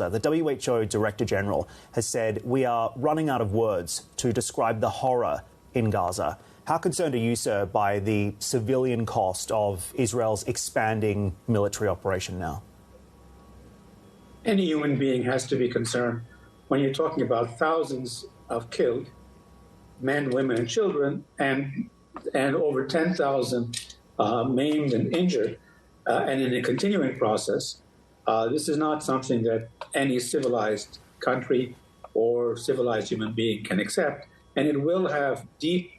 The WHO Director General has said we are running out of words to describe the horror in Gaza. How concerned are you, sir, by the civilian cost of Israel's expanding military operation now? Any human being has to be concerned when you're talking about thousands of killed men, women, and children, and over 10,000 maimed and injured, and in a continuing process. This is not something that any civilized country or civilized human being can accept, and it will have deep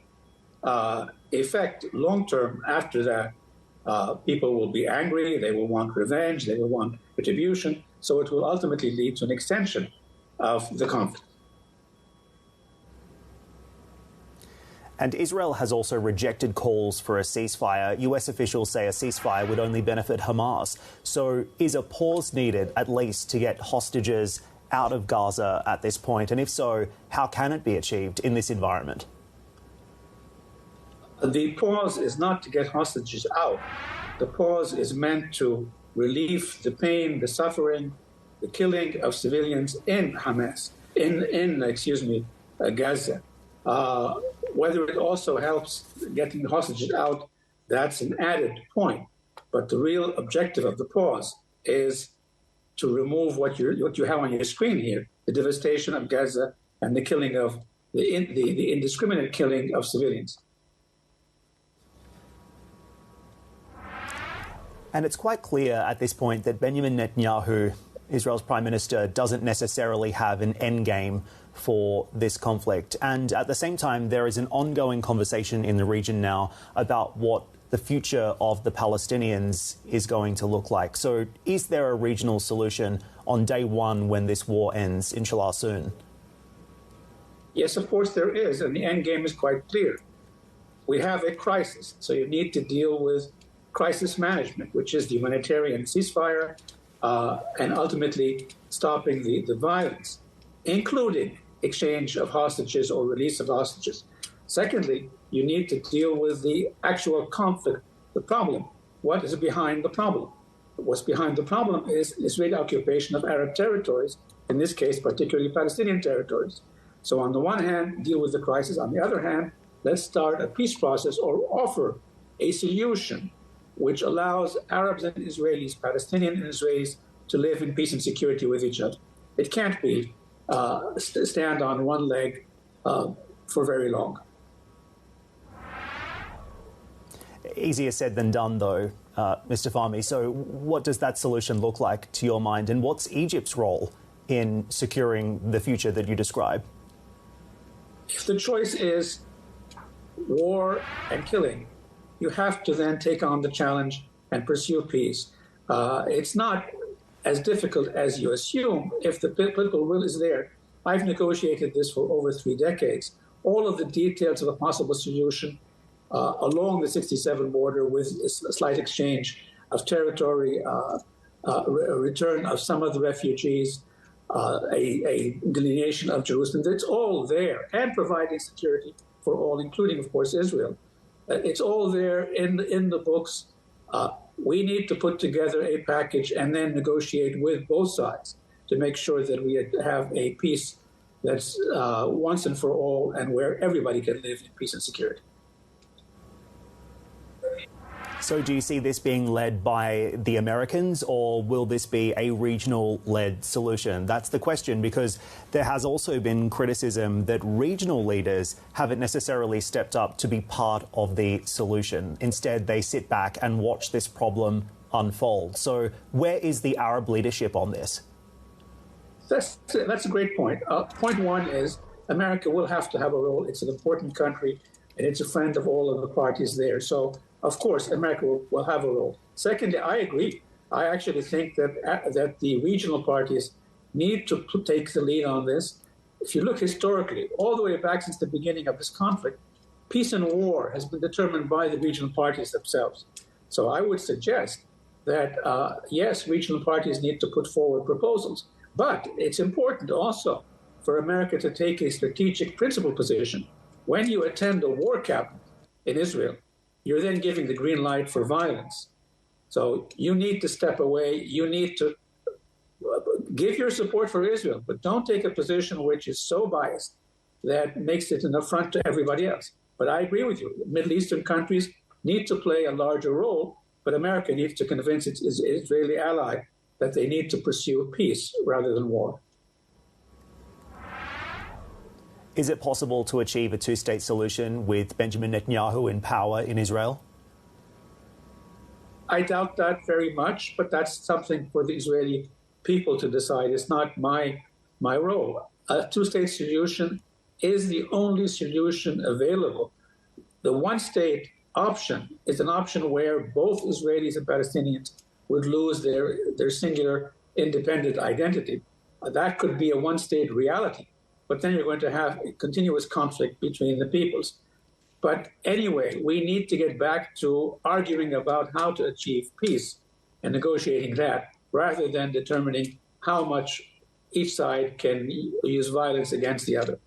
effect long-term after that. People will be angry, they will want revenge, they will want retribution, so it will ultimately lead to an extension of the conflict. And Israel has also rejected calls for a ceasefire. US officials say a ceasefire would only benefit Hamas. So is a pause needed, at least, to get hostages out of Gaza at this point? And if so, how can it be achieved in this environment? The pause is not to get hostages out. The pause is meant to relieve the pain, the suffering, the killing of civilians in Gaza. Whether it also helps getting the hostages out, that's an added point. But the real objective of the pause is to remove what you have on your screen here, the devastation of Gaza and the killing of the indiscriminate killing of civilians. And it's quite clear at this point that Benjamin Netanyahu, Israel's prime minister, doesn't necessarily have an end game for this conflict. And at the same time, there is an ongoing conversation in the region now about what the future of the Palestinians is going to look like. So is there a regional solution on day one when this war ends, inshallah, soon? Yes, of course there is, and the end game is quite clear. We have a crisis, so you need to deal with crisis management, which is the humanitarian ceasefire and ultimately stopping the violence, including exchange of hostages or release of hostages. Secondly, you need to deal with the actual conflict, the problem. What is behind the problem? What's behind the problem is Israeli occupation of Arab territories, in this case, particularly Palestinian territories. So on the one hand, deal with the crisis. On the other hand, let's start a peace process or offer a solution which allows Arabs and Israelis, Palestinians and Israelis, to live in peace and security with each other. It can't be stand on one leg for very long. Easier said than done, though, Mr. Fahmy. So what does that solution look like to your mind? And what's Egypt's role in securing the future that you describe? If the choice is war and killing, you have to then take on the challenge and pursue peace. It's not as difficult as you assume if the political will is there. I've negotiated this for over 3 decades. All of the details of a possible solution along the 67 border with a slight exchange of territory, a return of some of the refugees, a delineation of Jerusalem. It's all there, and providing security for all, including, of course, Israel. It's all there in the books. We need to put together a package and then negotiate with both sides to make sure that we have a peace that's once and for all and where everybody can live in peace and security. So do you see this being led by the Americans, or will this be a regional-led solution? That's the question, because there has also been criticism that regional leaders haven't necessarily stepped up to be part of the solution. Instead, they sit back and watch this problem unfold. So where is the Arab leadership on this? That's a great point. Point one is America will have to have a role. It's an important country, and it's a friend of all of the parties there. So, of course, America will have a role. Secondly, I agree. I actually think that the regional parties need to take the lead on this. If you look historically, all the way back since the beginning of this conflict, peace and war has been determined by the regional parties themselves. So I would suggest that, yes, regional parties need to put forward proposals. But it's important also for America to take a strategic principal position. When you attend a war cabinet in Israel, you're then giving the green light for violence. So you need to step away. You need to give your support for Israel, but don't take a position which is so biased that makes it an affront to everybody else. But I agree with you. Middle Eastern countries need to play a larger role, but America needs to convince its Israeli ally that they need to pursue peace rather than war. Is it possible to achieve a two-state solution with Benjamin Netanyahu in power in Israel? I doubt that very much, but that's something for the Israeli people to decide. It's not my role. A two-state solution is the only solution available. The one-state option is an option where both Israelis and Palestinians would lose their singular independent identity. That could be a one-state reality, but then you're going to have a continuous conflict between the peoples. But anyway, we need to get back to arguing about how to achieve peace and negotiating that, rather than determining how much each side can use violence against the other.